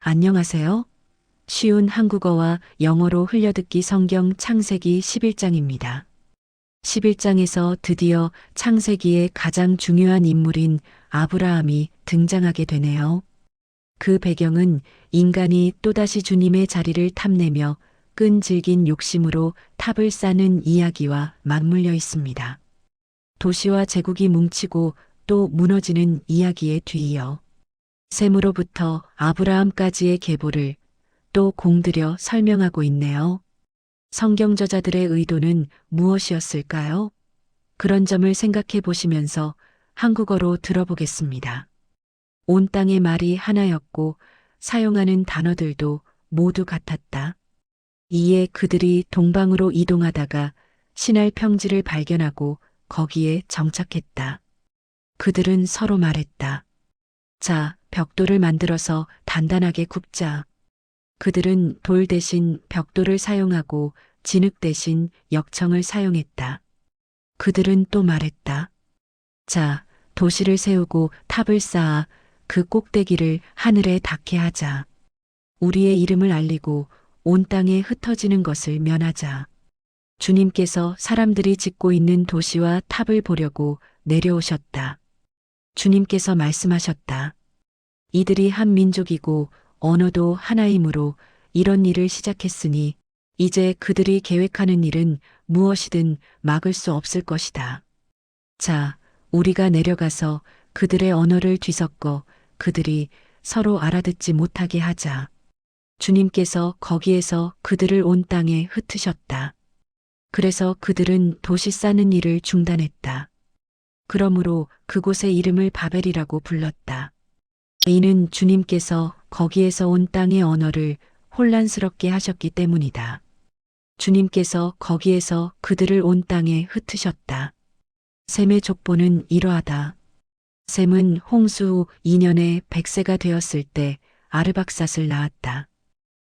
안녕하세요. 쉬운 한국어와 영어로 흘려듣기 성경 창세기 11장입니다. 11장에서 드디어 창세기의 가장 중요한 인물인 아브라함이 등장하게 되네요. 그 배경은 인간이 또다시 주님의 자리를 탐내며 끈질긴 욕심으로 탑을 쌓는 이야기와 맞물려 있습니다. 도시와 제국이 뭉치고 또 무너지는 이야기에 뒤이어 셈으로부터 아브라함까지의 계보를 또 공들여 설명하고 있네요. 성경 저자들의 의도는 무엇이었을까요? 그런 점을 생각해 보시면서 한국어로 들어보겠습니다. 온 땅의 말이 하나였고 사용하는 단어들도 모두 같았다. 이에 그들이 동방으로 이동하다가 신할 평지를 발견하고 거기에 정착했다. 그들은 서로 말했다. 자, 벽돌을 만들어서 단단하게 굽자. 그들은 돌 대신 벽돌을 사용하고 진흙 대신 역청을 사용했다. 그들은 또 말했다. 자, 도시를 세우고 탑을 쌓아 그 꼭대기를 하늘에 닿게 하자. 우리의 이름을 알리고 온 땅에 흩어지는 것을 면하자. 주님께서 사람들이 짓고 있는 도시와 탑을 보려고 내려오셨다. 주님께서 말씀하셨다. 이들이 한 민족이고 언어도 하나이므로 이런 일을 시작했으니 이제 그들이 계획하는 일은 무엇이든 막을 수 없을 것이다. 자, 우리가 내려가서 그들의 언어를 뒤섞어 그들이 서로 알아듣지 못하게 하자. 주님께서 거기에서 그들을 온 땅에 흩으셨다. 그래서 그들은 도시 쌓는 일을 중단했다. 그러므로 그곳의 이름을 바벨이라고 불렀다. 이는 주님께서 거기에서 온 땅의 언어를 혼란스럽게 하셨기 때문이다. 주님께서 거기에서 그들을 온 땅에 흩으셨다. 셈의 족보는 이러하다. 셈은 홍수 후 2년에 100세가 되었을 때 아르박삿을 낳았다.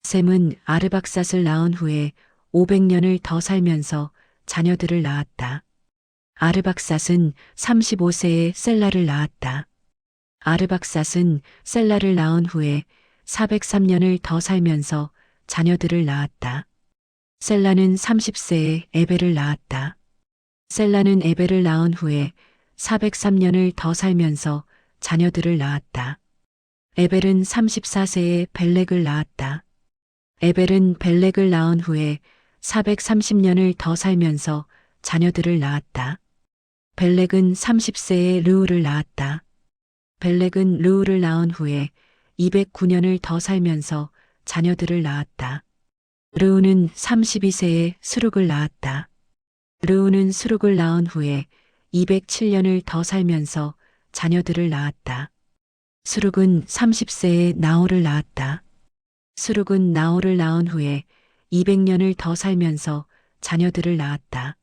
셈은 아르박삿을 낳은 후에 500년을 더 살면서 자녀들을 낳았다. 아르박삿은 35세에 셀라를 낳았다. 아르박삿은 셀라를 낳은 후에 403년을 더 살면서 자녀들을 낳았다. 셀라는 30세에 에벨을 낳았다. 셀라는 에벨을 낳은 후에 403년을 더 살면서 자녀들을 낳았다. 에벨은 34세에 벨렉을 낳았다. 에벨은 벨렉을 낳은 후에 430년을 더 살면서 자녀들을 낳았다. 벨렉은 30세에 르우를 낳았다. 벨렉은 르우를 낳은 후에 209년을 더 살면서 자녀들을 낳았다. 르우는 32세에 스룩을 낳았다. 르우는 스룩을 낳은 후에 207년을 더 살면서 자녀들을 낳았다. 스룩은 30세에 나홀을 낳았다. 스룩은 나홀을 낳은 후에 200년을 더 살면서 자녀들을 낳았다.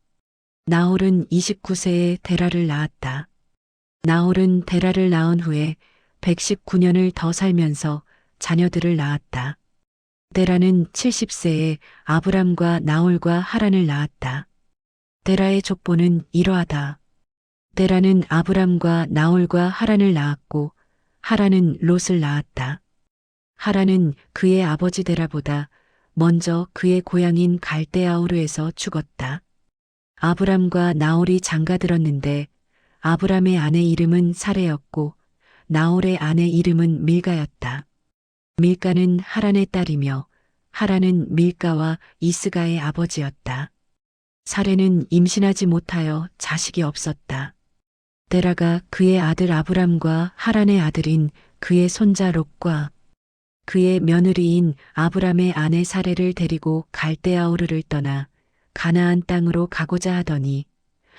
나홀은 29세에 데라를 낳았다. 나홀은 데라를 낳은 후에 119년을 더 살면서 자녀들을 낳았다. 데라는 70세에 아브람과 나홀과 하란을 낳았다. 데라의 족보는 이러하다. 데라는 아브람과 나홀과 하란을 낳았고 하란은 롯을 낳았다. 하란은 그의 아버지 데라보다 먼저 그의 고향인 갈대아우르에서 죽었다. 아브람과 나홀이 장가들었는데 아브람의 아내 이름은 사레였고 나홀의 아내 이름은 밀가였다. 밀가는 하란의 딸이며 하란은 밀가와 이스가의 아버지였다. 사레는 임신하지 못하여 자식이 없었다. 데라가 그의 아들 아브람과 하란의 아들인 그의 손자 롯과 그의 며느리인 아브람의 아내 사레를 데리고 갈대아우르를 떠나 가나안 땅으로 가고자 하더니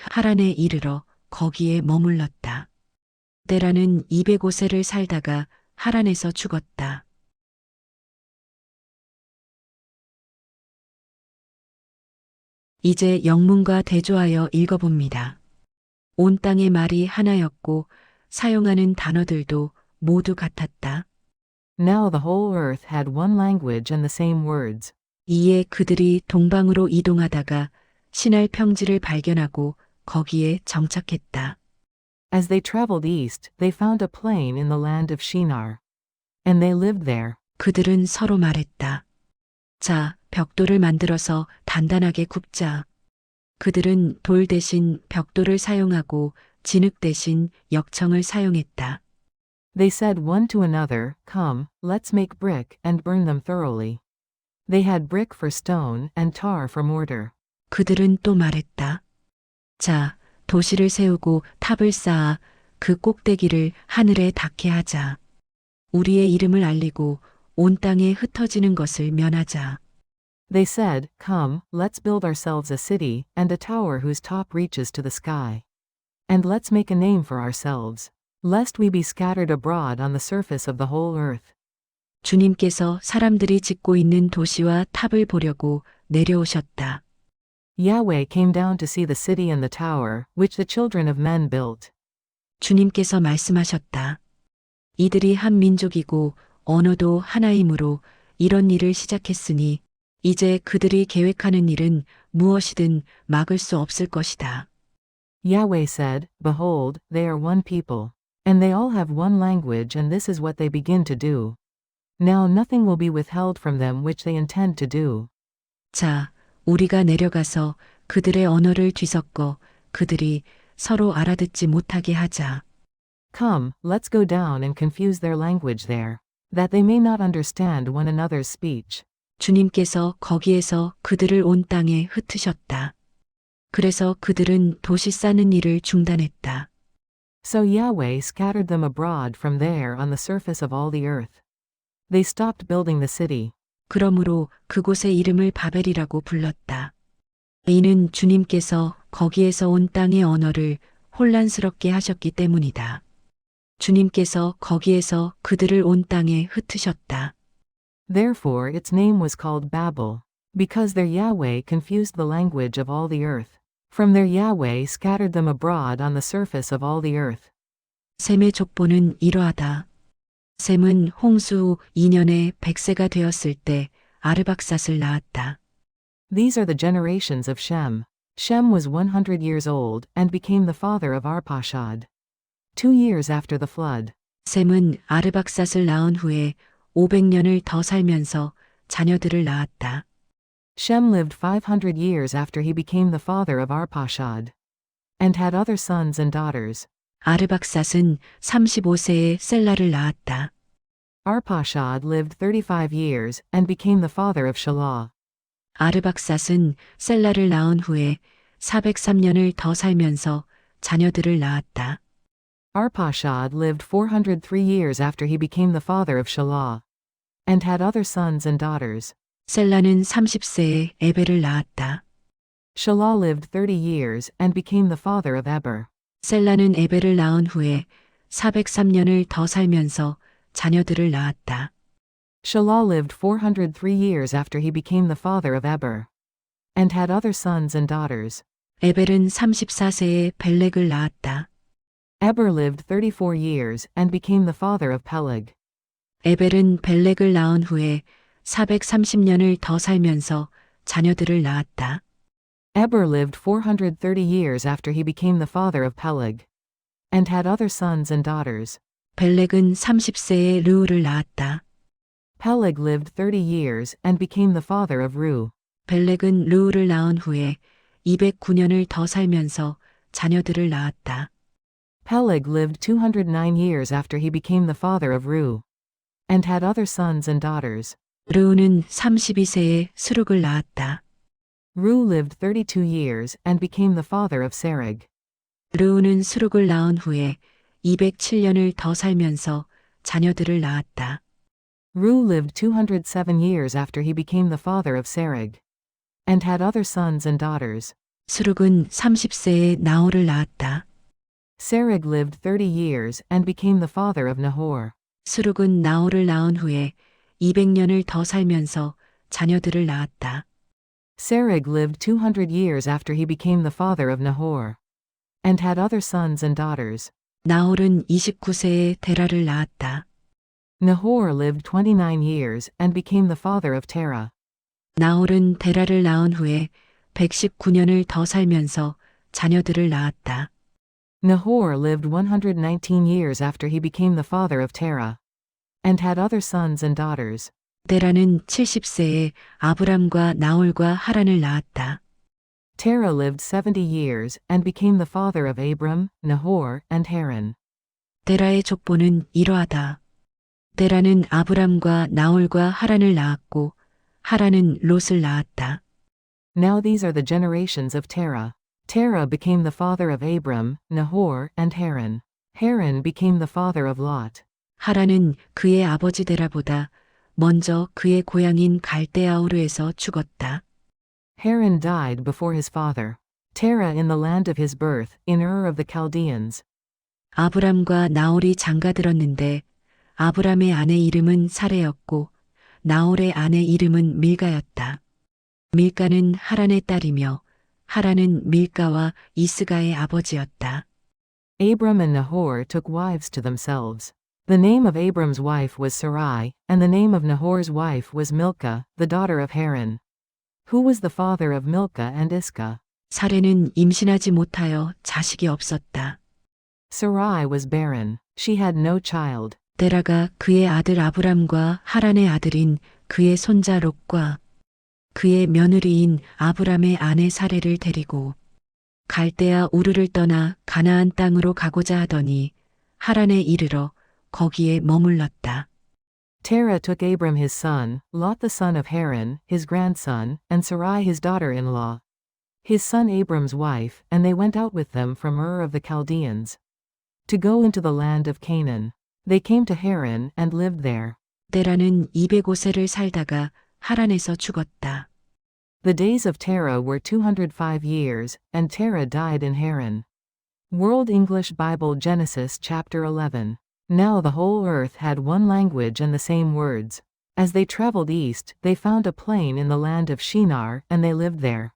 하란에 이르러 거기에 머물렀다. 데라는 205세를 살다가 하란에서 죽었다. 이제 영문과 대조하여 읽어봅니다. 온 땅의 말이 하나였고 사용하는 단어들도 모두 같았다. Now the whole earth had one language and the same words. 이에 그들이 동방으로 이동하다가 신할 평지를 발견하고 거기에 정착했다. As they traveled east, they found a plain in the land of Shinar. And they lived there. 그들은 서로 말했다. 자, 벽돌을 만들어서 단단하게 굽자. 그들은 돌 대신 벽돌을 사용하고 진흙 대신 역청을 사용했다. They said one to another, Come, let's make brick and burn them thoroughly. They had brick for stone and tar for mortar. 그들은 또 말했다. 자, 도시를 세우고 탑을 쌓아 그 꼭대기를 하늘에 닿게 하자. 우리의 이름을 알리고 온 땅에 흩어지는 것을 면하자. They said, Come, let's build ourselves a city and a tower whose top reaches to the sky. And let's make a name for ourselves, lest we be scattered abroad on the surface of the whole earth. 주님께서 사람들이 짓고 있는 도시와 탑을 보려고 내려오셨다. Yahweh came down to see the city and the tower, which the children of men built. 주님께서 말씀하셨다. 이들이 한 민족이고 언어도 하나이므로 이런 일을 시작했으니 이제 그들이 계획하는 일은 무엇이든 막을 수 없을 것이다. Yahweh said, Behold, they are one people. And they all have one language, and this is what they begin to do. Now nothing will be withheld from them which they intend to do. 자, 우리가 내려가서 그들의 언어를 뒤섞어 그들이 서로 알아듣지 못하게 하자. Come, let's go down and confuse their language there, that they may not understand one another's speech. 주님께서 거기에서 그들을 온 땅에 흩으셨다. 그래서 그들은 도시 쌓는 일을 중단했다. So Yahweh scattered them abroad from there on the surface of all the earth. They stopped building the city. 그러므로 그곳의 이름을 바벨이라고 불렀다. 이는 주님께서 거기에서 온 땅의 언어를 혼란스럽게 하셨기 때문이다. 주님께서 거기에서 그들을 온 땅에 흩으셨다. Therefore its name was called Babel, because their Yahweh confused the language of all the earth. From their Yahweh scattered them abroad on the surface of all the earth. 셈의 족보는 이러하다. 셈은 홍수 후 2년에 100세가 되었을 때 아르박삿을 낳았다. These are the generations of Shem. Shem was 100 years old and became the father of Arpachshad. 2 years after the flood. 셈은 아르박삿을 낳은 후에 500년을 더 살면서 자녀들을 낳았다. Shem lived 500 years after he became the father of Arpachshad, and had other sons and daughters. 아르박삿은 35세에 셀라를 낳았다. Arpachshad lived 35 years and became the father of Shelah. 아르박삿은 셀라를 낳은 후에 403년을 더 살면서 자녀들을 낳았다. Arpachshad lived 403 years after he became the father of Shelah, and had other sons and daughters. 셀라는 30세에 에벨을 낳았다. Shelah lived 30 years and became the father of Eber. 셀라는 에벨을 낳은 후에 403년을 더 살면서 자녀들을 낳았다. Shelah lived 403 years after he became the father of Eber, and had other sons and daughters. 에벨은 34세에 벨렉을 낳았다. Eber lived 34 years and became the father of Peleg. 에벨은 벨렉을 낳은 후에 430년을 더 살면서 자녀들을 낳았다. Eber lived 430 years after he became the father of Peleg, and had other sons and daughters. 벨렉은 30세에 르우를 낳았다. Peleg lived 30 years and became the father of Ru. 벨렉은 르우를 낳은 후에 209년을 더 살면서 자녀들을 낳았다. Peleg lived 209 years after he became the father of Ru, and had other sons and daughters. 르우는 32세에 스룩을 낳았다. Ru lived 32 years and became the father of Serug. 르우는 스룩을 낳은 후에 207년을 더 살면서 자녀들을 낳았다. Ru lived 207 years after he became the father of Serug, and had other sons and daughters. 스룩은 30세에 나홀을 낳았다. Serug lived 30 years and became the father of Nahor. 스룩은 나홀을 낳은 후에 200년을 더 살면서 자녀들을 낳았다. Serug lived 200 years after he became the father of Nahor, and had other sons and daughters. 나홀은 29세에 데라를 낳았다. Nahor lived 29 years and became the father of Terah. 나홀은 데라를 낳은 후에 119년을 더 살면서 자녀들을 낳았다. Nahor lived 119 years after he became the father of Terah, and had other sons and daughters. 데라는 70세에 아브람과 나홀과 하란을 낳았다. Terah lived 70 years, and became the father of Abram, Nahor, and Haran. 데라의 족보는 이러하다. 데라는 아브람과 나홀과 하란을 낳았고 하란은 롯을 낳았다. Now these are the generations of Terah. Terah became the father of Abram, Nahor, and Haran. Haran became the father of Lot. 하란은 그의 아버지 데라보다 먼저 그의 고향인 갈대아우르에서 죽었다. Haran died before his father. Terah in the land of his birth, in Ur of the Chaldeans. 아브람과 나홀이 장가들었는데 아브람의 아내 이름은 사레였고 나홀의 아내 이름은 밀가였다. 밀가는 하란의 딸이며 하란은 밀가와 이스가의 아버지였다. Abram and Nahor took wives to themselves. The name of Abram's wife was Sarai, and the name of Nahor's wife was Milcah, the daughter of Haran. Who was the father of Milcah and Iscah? 사레는 임신하지 못하여 자식이 없었다. Sarai was barren. She had no child. 데라가 그의 아들 아브람과 하란의 아들인 그의 손자 롯과 그의 며느리인 아브람의 아내 사레를 데리고 갈대아 우르를 떠나 가나안 땅으로 가고자 하더니 하란에 이르러 거기에 머물렀다. Terah took Abram his son, Lot the son of Haran, his grandson, and Sarai his daughter-in-law, his son Abram's wife, and they went out with them from Ur of the Chaldeans, to go into the land of Canaan. They came to Haran and lived there. 데라는 205세를 살다가 하란에서 죽었다. The days of Terah were 205 years, and Terah died in Haran. World English Bible Genesis chapter 11. Now the whole earth had one language and the same words. As they traveled east, they found a plain in the land of Shinar, and they lived there.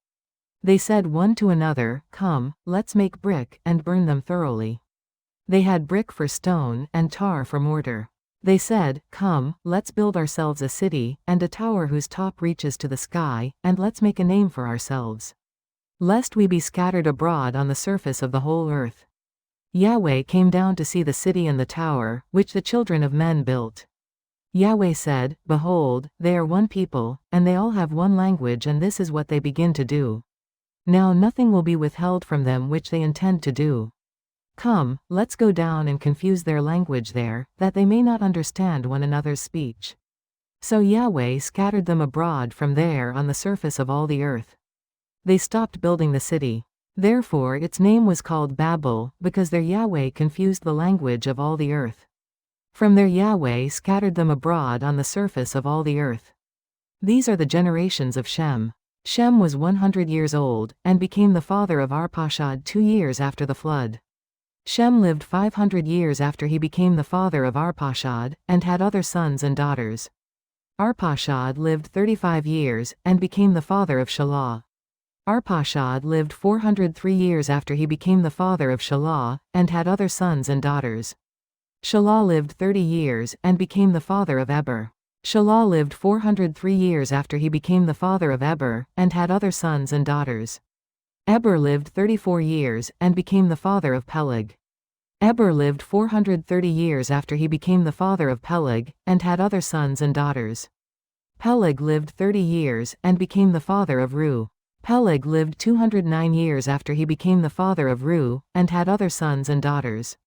They said one to another, "Come, let's make brick and burn them thoroughly." They had brick for stone and tar for mortar. They said, "Come, let's build ourselves a city, and a tower whose top reaches to the sky, and let's make a name for ourselves, lest we be scattered abroad on the surface of the whole earth." Yahweh came down to see the city and the tower, which the children of men built. Yahweh said, "Behold, they are one people, and they all have one language, and this is what they begin to do. Now nothing will be withheld from them which they intend to do. Come, let's go down and confuse their language there, that they may not understand one another's speech." So Yahweh scattered them abroad from there on the surface of all the earth. They stopped building the city. Therefore its name was called Babel, because their Yahweh confused the language of all the earth. From there Yahweh scattered them abroad on the surface of all the earth. These are the generations of Shem. Shem was 100 years old, and became the father of Arpachshad 2 years after the flood. Shem lived 500 years after he became the father of Arpachshad, and had other sons and daughters. Arpachshad lived 35 years, and became the father of Shelah. Arpachshad lived 403 years after he became the father of Shelah, and had other sons and daughters. Shelah lived 30 years, and became the father of Eber. Shelah lived 403 years after he became the father of Eber, and had other sons and daughters. Eber lived 34 years, and became the father of Peleg. Eber lived 430 years after he became the father of Peleg, and had other sons and daughters. Peleg lived 30 years, and became the father of Reu. Peleg lived 209 years after he became the father of Reu, and had other sons and daughters.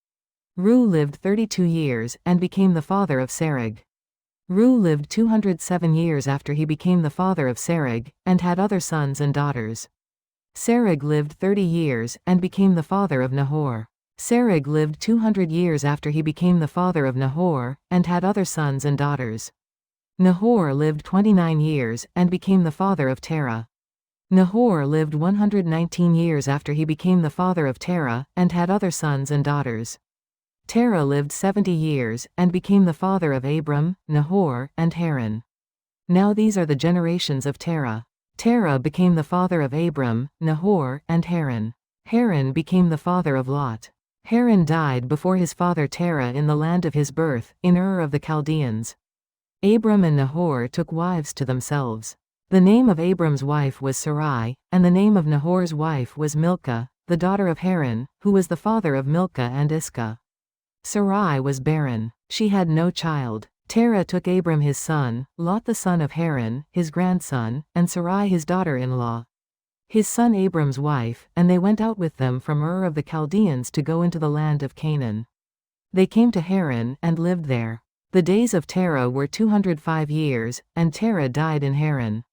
Reu lived 32 years, and became the father of Serug. Reu lived 207 years after he became the father of Serug, and had other sons and daughters. Serug lived 30 years, and became the father of Nahor. Serug lived 200 years after he became the father of Nahor, and had other sons and daughters. Nahor lived 29 years, and became the father of Terah. Nahor lived 119 years after he became the father of Terah, and had other sons and daughters. Terah lived 70 years, and became the father of Abram, Nahor, and Haran. Now these are the generations of Terah. Terah became the father of Abram, Nahor, and Haran. Haran became the father of Lot. Haran died before his father Terah in the land of his birth, in Ur of the Chaldeans. Abram and Nahor took wives to themselves. The name of Abram's wife was Sarai, and the name of Nahor's wife was Milcah, the daughter of Haran, who was the father of Milcah and Iscah. Sarai was barren. She had no child. Terah took Abram his son, Lot the son of Haran, his grandson, and Sarai his daughter-in-law, his son Abram's wife, and they went out with them from Ur of the Chaldeans to go into the land of Canaan. They came to Haran, and lived there. The days of Terah were 205 years, and Terah died in Haran.